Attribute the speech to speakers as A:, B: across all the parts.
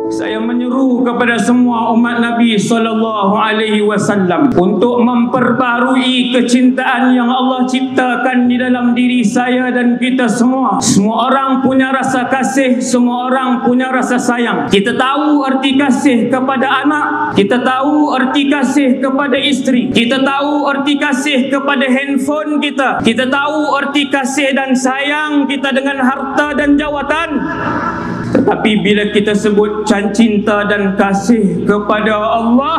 A: Saya menyeru kepada semua umat Nabi SAW untuk memperbarui kecintaan yang Allah ciptakan di dalam diri saya dan kita semua. Semua orang punya rasa kasih, semua orang punya rasa sayang. Kita tahu arti kasih kepada anak, kita tahu arti kasih kepada isteri, kita tahu arti kasih kepada handphone kita, kita tahu arti kasih dan sayang kita dengan harta dan jawatan. Tetapi bila kita sebut cinta dan kasih kepada Allah,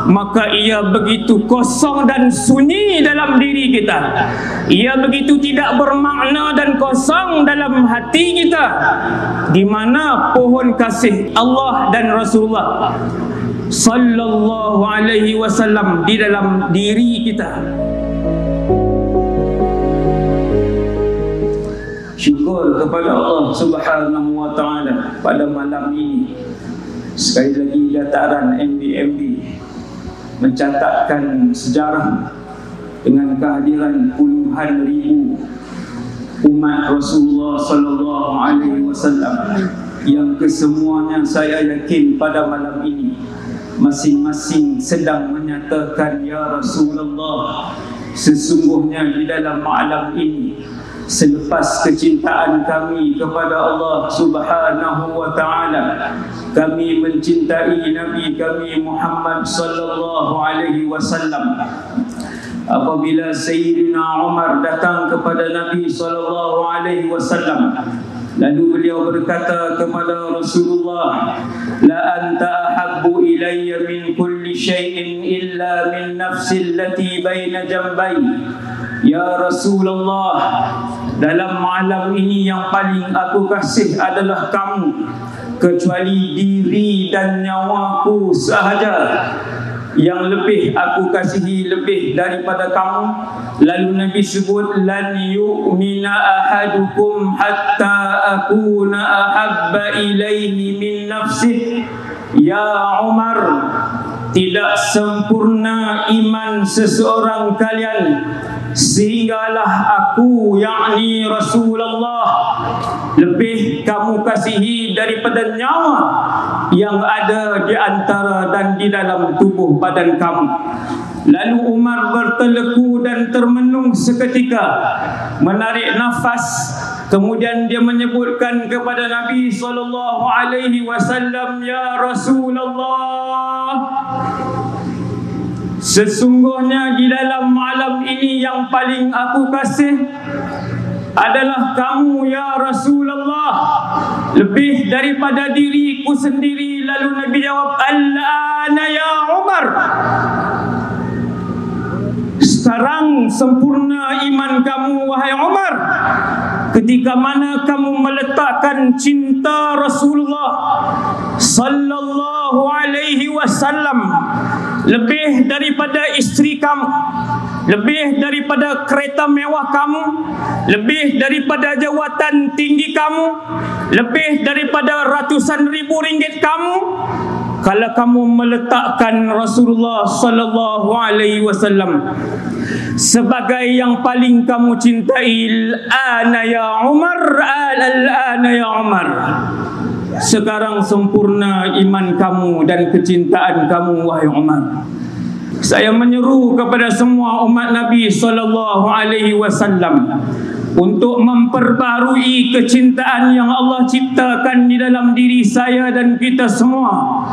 A: maka ia begitu kosong dan sunyi dalam diri kita. Ia begitu tidak bermakna dan kosong dalam hati kita. Di mana pohon kasih Allah dan Rasulullah sallallahu alaihi wasallam di dalam diri kita. Syukur kepada Allah Subhanahu wa ta'ala pada malam ini. Sekali lagi dataran MBMB mencatatkan sejarah dengan kehadiran puluhan ribu umat Rasulullah sallallahu alaihi wasallam yang kesemuanya saya yakin pada malam ini masing-masing sedang menyatakan, ya Rasulullah, sesungguhnya di dalam malam ini selepas kecintaan kami kepada Allah Subhanahu wa ta'ala, kami mencintai Nabi kami Muhammad sallallahu alaihi wasallam. Apabila Sayyidina Umar datang kepada Nabi sallallahu alaihi wasallam, lalu beliau berkata kepada Rasulullah, la anta ahabbu ilayya min kulli syai'in illa min nafsi allati baina jambai. Ya Rasulullah, dalam malam ini yang paling aku kasih adalah kamu, kecuali diri dan nyawaku sahaja yang lebih aku kasihi lebih daripada kamu. Lalu Nabi sebut, lan yu'mina ahadukum hatta akuna ahabba ilaihi min nafsih. Ya Umar, tidak sempurna iman seseorang kalian sehinggalah aku, yakni Rasulullah, lebih kamu kasihi daripada nyawa yang ada di antara dan di dalam tubuh badan kamu. Lalu Umar berteleku dan termenung seketika, menarik nafas. Kemudian dia menyebutkan kepada Nabi SAW, ya Rasulullah, sesungguhnya di dalam malam ini yang paling aku kasih adalah kamu, ya Rasulullah, lebih daripada diriku sendiri. Lalu Nabi jawab, al-ana ya Umar, sekarang sempurna iman kamu wahai Umar ketika mana kamu meletakkan cinta Rasulullah sallallahu alaihi wasallam lebih daripada isteri kamu, lebih daripada kereta mewah kamu, lebih daripada jawatan tinggi kamu, lebih daripada ratusan ribu ringgit kamu. Kalau kamu meletakkan Rasulullah sallallahu alaihi wasallam sebagai yang paling kamu cintai, al-ana ya Umar, al-ana ya Umar, sekarang sempurna iman kamu dan kecintaan kamu wahai Umar. Saya menyeru kepada semua umat Nabi sallallahu alaihi wasallam untuk memperbarui kecintaan yang Allah ciptakan di dalam diri saya dan kita semua.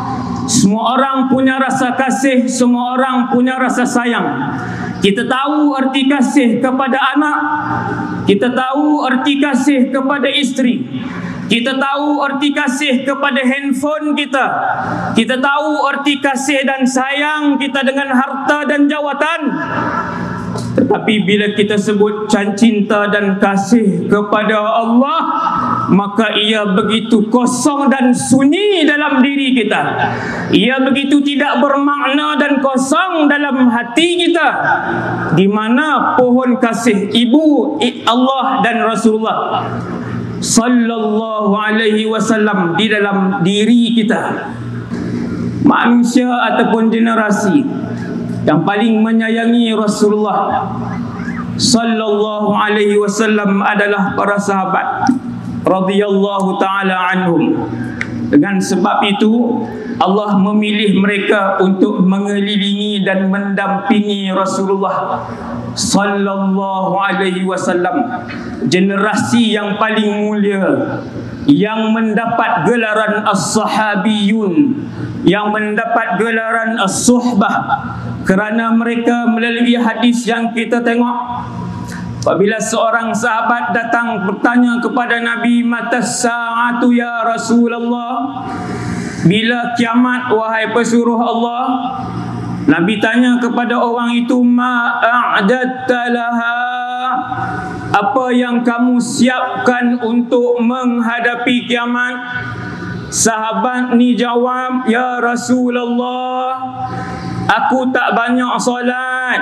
A: Semua orang punya rasa kasih, semua orang punya rasa sayang. Kita tahu arti kasih kepada anak, kita tahu arti kasih kepada isteri, kita tahu arti kasih kepada handphone kita, kita tahu arti kasih dan sayang kita dengan harta dan jawatan. Tetapi bila kita sebut cinta dan kasih kepada Allah, maka ia begitu kosong dan sunyi dalam diri kita. Ia begitu tidak bermakna dan kosong dalam hati kita. Di mana pohon kasih ibu Allah dan Rasulullah sallallahu alaihi wasallam di dalam diri kita. Manusia ataupun generasi yang paling menyayangi Rasulullah sallallahu alaihi wasallam adalah para sahabat radhiyallahu taala anhum. Dengan sebab itu Allah memilih mereka untuk mengelilingi dan mendampingi Rasulullah sallallahu alaihi wasallam, generasi yang paling mulia, yang mendapat gelaran as-sahabiyun, yang mendapat gelaran as-suhbah, kerana mereka melalui hadis yang kita tengok, apabila seorang sahabat datang bertanya kepada Nabi, matas sa'atu ya Rasulullah, bila kiamat wahai pesuruh Allah? Nabi tanya kepada orang itu, ma'a'adatta laha, apa yang kamu siapkan untuk menghadapi kiamat? Sahabat ni jawab, ya Rasulullah, aku tak banyak solat,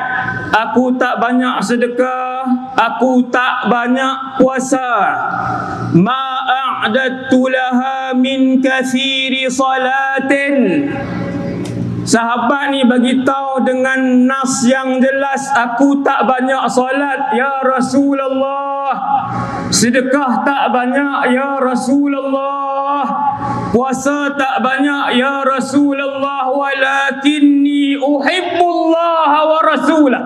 A: aku tak banyak sedekah, aku tak banyak puasa. Ma'a'adattu laha min kathiri salatin. Sahabat ni bagi tahu dengan nas yang jelas, aku tak banyak solat ya Rasulullah, sedekah tak banyak ya Rasulullah, puasa tak banyak ya Rasulullah, walakinni uhibbullah wa rasulah.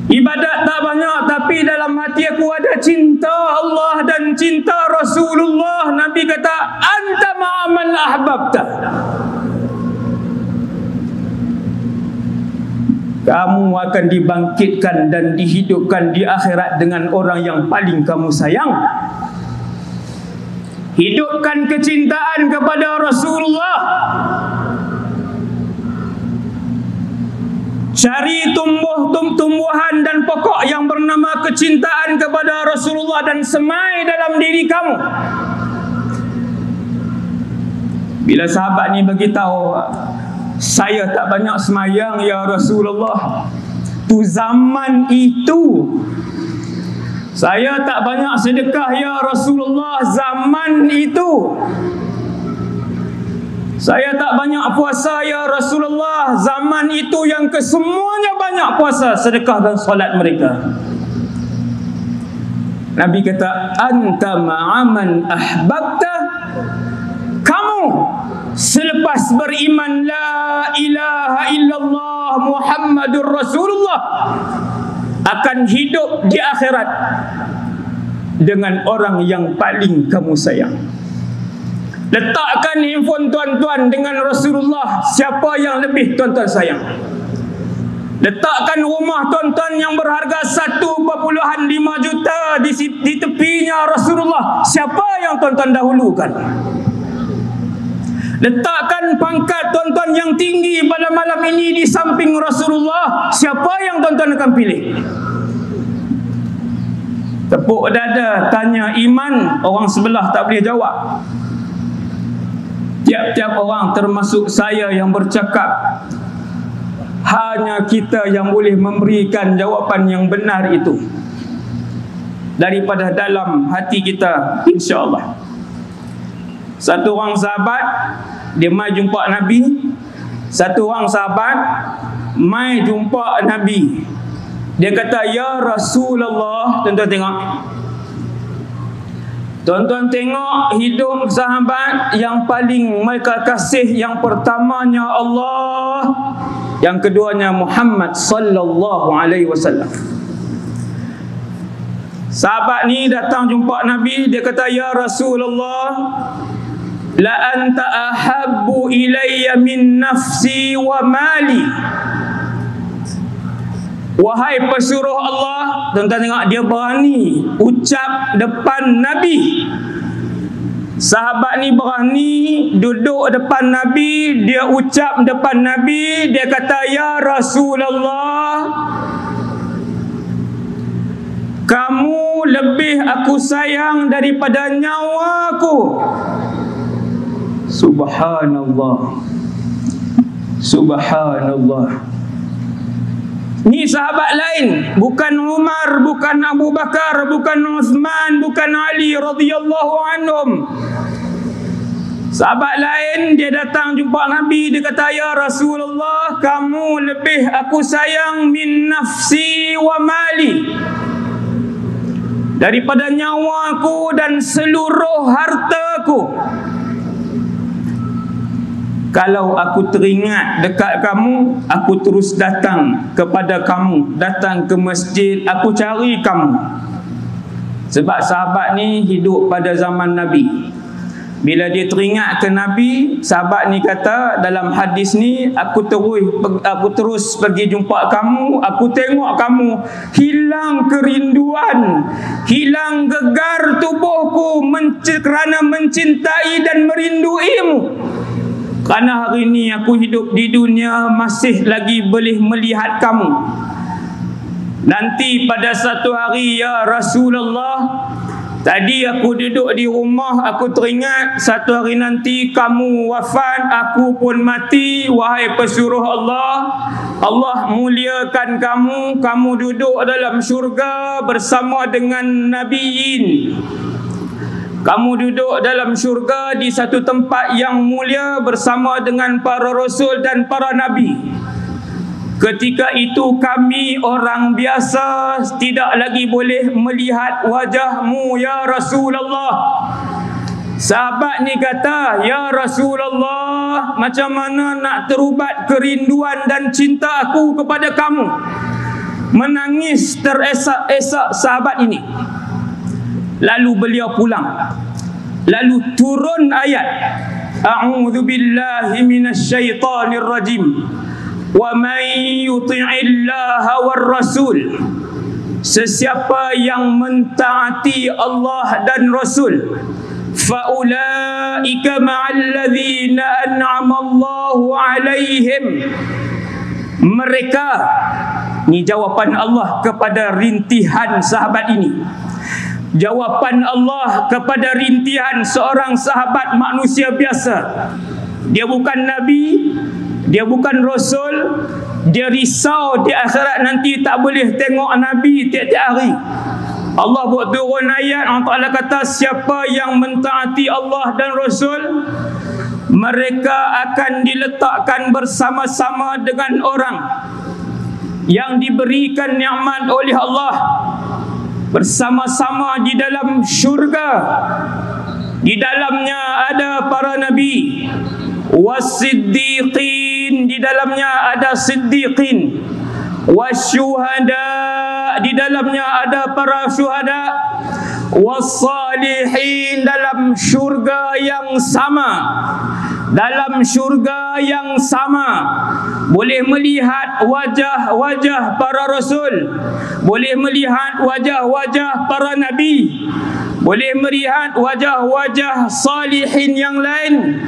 A: Ibadat tak banyak, tapi dalam hati aku ada cinta Allah dan cinta Rasulullah. Nabi kata, anta ma'aman ahbabta. Kamu akan dibangkitkan dan dihidupkan di akhirat dengan orang yang paling kamu sayang. Hidupkan kecintaan kepada Rasulullah. Cari tumbuhan dan pokok yang bernama kecintaan kepada Rasulullah dan semai dalam diri kamu. Bila sahabat ni beritahu, saya tak banyak semayang ya Rasulullah, tu zaman itu. Saya tak banyak sedekah ya Rasulullah, zaman itu. Saya tak banyak puasa ya Rasulullah, zaman itu yang kesemuanya banyak puasa, sedekah dan solat mereka. Nabi kata, anta ma'aman ahbabta. Kamu selepas beriman la ilaha illallah Muhammadur Rasulullah akan hidup di akhirat dengan orang yang paling kamu sayang. Letakkan handphone tuan-tuan dengan Rasulullah, siapa yang lebih tuan-tuan sayang? Letakkan rumah tuan-tuan yang berharga 1.5 juta di tepinya Rasulullah, siapa yang tuan-tuan dahulukan? Letakkan pangkat tuan-tuan yang tinggi pada malam ini di samping Rasulullah, siapa yang tuan-tuan akan pilih? Tepuk dada tanya iman, orang sebelah tak boleh jawab. Tiap-tiap orang termasuk saya yang bercakap, hanya kita yang boleh memberikan jawapan yang benar itu daripada dalam hati kita, insya-Allah. Satu orang sahabat dia mai jumpa Nabi. Satu orang sahabat mai jumpa Nabi. Dia kata, ya Rasulullah. Tuan-tuan tengok. Tuan-tuan tengok hidup sahabat yang paling mereka kasih. Yang pertamanya Allah, yang keduanya Muhammad sallallahu alaihi wasallam. Sahabat ni datang jumpa Nabi, dia kata, ya Rasulullah, la anta ahabbu ilayya min nafsi wa mali. Wahai pesuruh Allah, tuan-tuan tengok, dia berani ucap depan Nabi. Sahabat ni berani duduk depan Nabi, dia ucap depan Nabi, dia kata, ya Rasulullah, kamu lebih aku sayang daripada nyawaku. Subhanallah. Subhanallah. Ni sahabat lain, bukan Umar, bukan Abu Bakar, bukan Uthman, bukan Ali radhiyallahu anhum. Sahabat lain dia datang jumpa Nabi, dia kata, ya Rasulullah, kamu lebih aku sayang min nafsi wa mali. daripada nyawaku dan seluruh hartaku. Kalau aku teringat dekat kamu, aku terus datang kepada kamu, datang ke masjid, aku cari kamu. Sebab sahabat ni hidup pada zaman Nabi. Bila dia teringat ke Nabi, sahabat ni kata dalam hadis ni, aku terus pergi jumpa kamu, aku tengok kamu, hilang kerinduan, hilang gegar tubuhku kerana mencintai dan merinduimu. Kerana hari ini aku hidup di dunia masih lagi boleh melihat kamu. Nanti pada satu hari ya Rasulullah, tadi aku duduk di rumah, aku teringat satu hari nanti kamu wafat, aku pun mati. Wahai pesuruh Allah, Allah muliakan kamu, kamu duduk dalam syurga bersama dengan nabiin. Kamu duduk dalam syurga di satu tempat yang mulia bersama dengan para rasul dan para nabi. Ketika itu kami orang biasa tidak lagi boleh melihat wajahmu ya Rasulullah. Sahabat ni kata, ya Rasulullah, macam mana nak terubat kerinduan dan cinta aku kepada kamu? Menangis teresak-esak sahabat ini. Lalu beliau pulang. Lalu turun ayat, A'udzu billahi minasyaitonir rajim. Wa may yuti'illaha war rasul. Sesiapa yang mentaati Allah dan Rasul, faulaika ma'al ladzina an'ama Allahu 'alaihim. Mereka, ni jawapan Allah kepada rintihan sahabat ini. Jawapan Allah kepada rintihan seorang sahabat manusia biasa. Dia bukan Nabi, dia bukan Rasul. Dia risau di akhirat nanti tak boleh tengok Nabi tiap-tiap hari. Allah buat turun ayat, Allah Ta'ala kata, siapa yang mentaati Allah dan Rasul, mereka akan diletakkan bersama-sama dengan orang yang diberikan nikmat oleh Allah, bersama-sama di dalam syurga. Di dalamnya ada para nabi, was-siddiqin, di dalamnya ada siddiqin, wasyuhada, di dalamnya ada para syuhada, was-salihin, dalam syurga yang sama. Dalam syurga yang sama boleh melihat wajah-wajah para rasul, boleh melihat wajah-wajah para nabi, boleh melihat wajah-wajah salihin yang lain.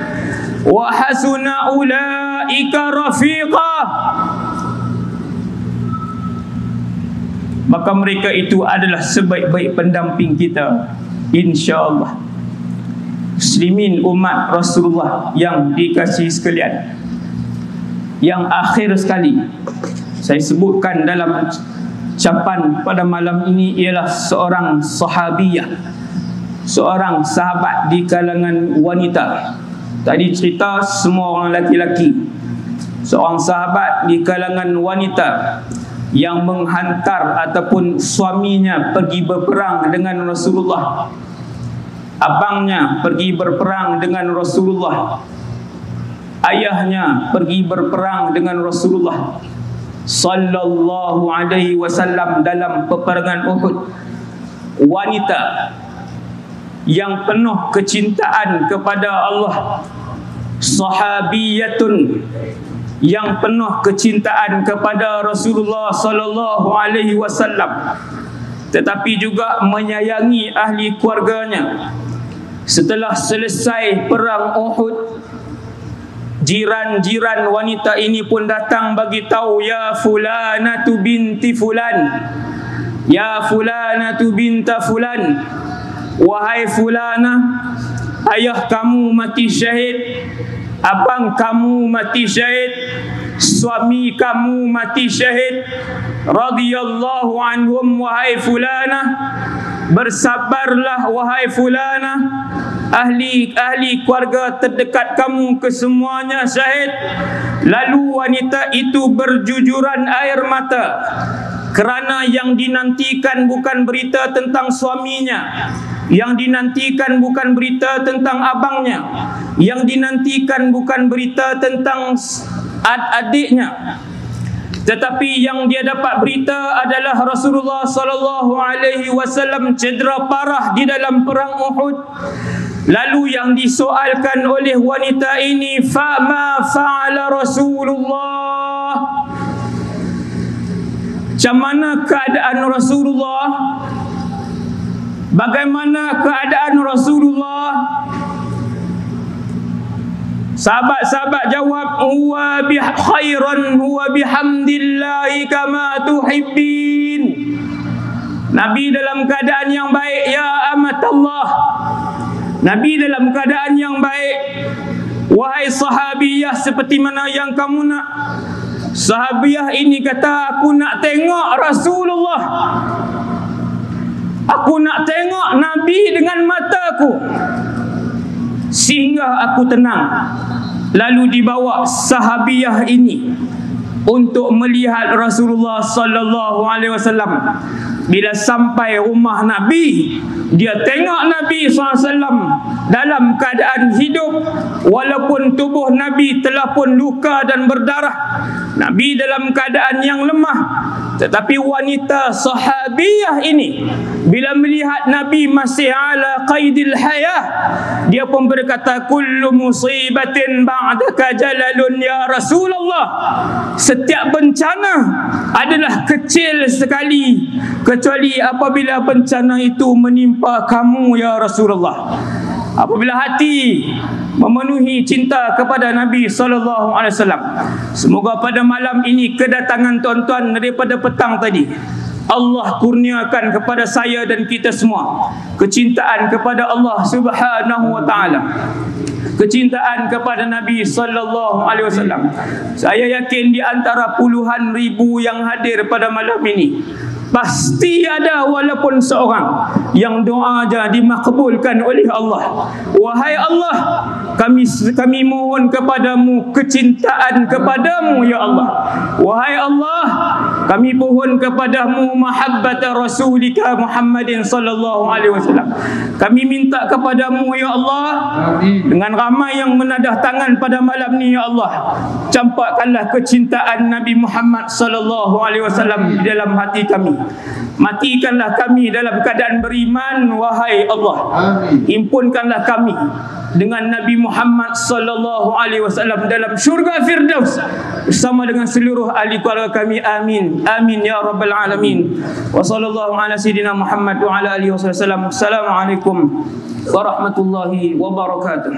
A: Wa hasuna ulaika rafiqa. Maka mereka itu adalah sebaik-baik pendamping kita, insya-Allah. Muslimin umat Rasulullah yang dikasihi sekalian, yang akhir sekali saya sebutkan dalam ucapan pada malam ini ialah seorang sahabiyah, seorang sahabat di kalangan wanita. Tadi cerita semua orang laki-laki. Seorang sahabat di kalangan wanita yang menghantar ataupun suaminya pergi berperang dengan Rasulullah. Abangnya pergi berperang dengan Rasulullah. Ayahnya pergi berperang dengan Rasulullah sallallahu alaihi wasallam dalam peperangan Uhud. Wanita yang penuh kecintaan kepada Allah, sahabiyatun yang penuh kecintaan kepada Rasulullah sallallahu alaihi wasallam, tetapi juga menyayangi ahli keluarganya. Setelah selesai perang Uhud, jiran-jiran wanita ini pun datang bagi tahu, ya fulanatu binti fulan, ya fulanatu binta fulan, wahai fulana, ayah kamu mati syahid, abang kamu mati syahid, suami kamu mati syahid, radhiyallahu anhum, wahai fulana, bersabarlah wahai fulana, ahli keluarga terdekat kamu kesemuanya syahid. Lalu wanita itu berjujuran air mata Kerana yang dinantikan bukan berita tentang suaminya, yang dinantikan bukan berita tentang abangnya, yang dinantikan bukan berita tentang adiknya, tetapi yang dia dapat berita adalah Rasulullah sallallahu alaihi wasallam cedera parah di dalam perang Uhud. Lalu yang disoalkan oleh wanita ini, "Fama fa'ala Rasulullah?" Macam mana keadaan Rasulullah? Bagaimana keadaan Rasulullah? Sahabat-sahabat jawab, "Huwa khairan, huwa bihamdillahi kama tuhibbin." Nabi dalam keadaan yang baik, ya amat Allah. Nabi dalam keadaan yang baik, wahai sahabiyah, seperti mana yang kamu nak. Sahabiyah ini kata, "Aku nak tengok Rasulullah. Aku nak tengok Nabi dengan mataku, sehingga aku tenang." Lalu dibawa sahabiyah ini untuk melihat Rasulullah sallallahu alaihi wasallam. Bila sampai rumah Nabi, dia tengok Nabi SAW dalam keadaan hidup, walaupun tubuh Nabi telah pun luka dan berdarah. Nabi dalam keadaan yang lemah. Tetapi wanita sahabiyah ini, bila melihat Nabi masih ala qaidil hayah, dia pun berkata, "Kullu musibatin ba'daka jalalun ya Rasulullah." Setiap bencana adalah kecil sekali, kecuali apabila bencana itu menimpa kamu ya Rasulullah. Apabila hati memenuhi cinta kepada Nabi sallallahu alaihi wasallam, semoga pada malam ini kedatangan tuan-tuan daripada petang tadi, Allah kurniakan kepada saya dan kita semua kecintaan kepada Allah Subhanahu wa taala, kecintaan kepada Nabi sallallahu alaihi wasallam. Saya yakin di antara puluhan ribu yang hadir pada malam ini, pasti ada walaupun seorang yang doanya dimakbulkan oleh Allah. Wahai Allah, kami mohon kepadamu kecintaan kepadamu ya Allah. Wahai Allah, kami mohon kepadamu mahabbat Rasulika Muhammadin sallallahu alaihi wasallam. Kami minta kepadamu ya Allah, dengan ramai yang menadah tangan pada malam ni ya Allah, campakkanlah kecintaan Nabi Muhammad sallallahu alaihi wasallam di dalam hati kami. Matikanlah kami dalam keadaan beriman wahai Allah. Himpunkanlah kami dengan Nabi Muhammad sallallahu alaihi wasallam dalam syurga Firdaus bersama dengan seluruh ahli keluarga kami. Amin. Amin ya rabbal alamin. Wa sallallahu ala sayidina Muhammad wa ala alihi wasallam. Assalamualaikum warahmatullahi wabarakatuh.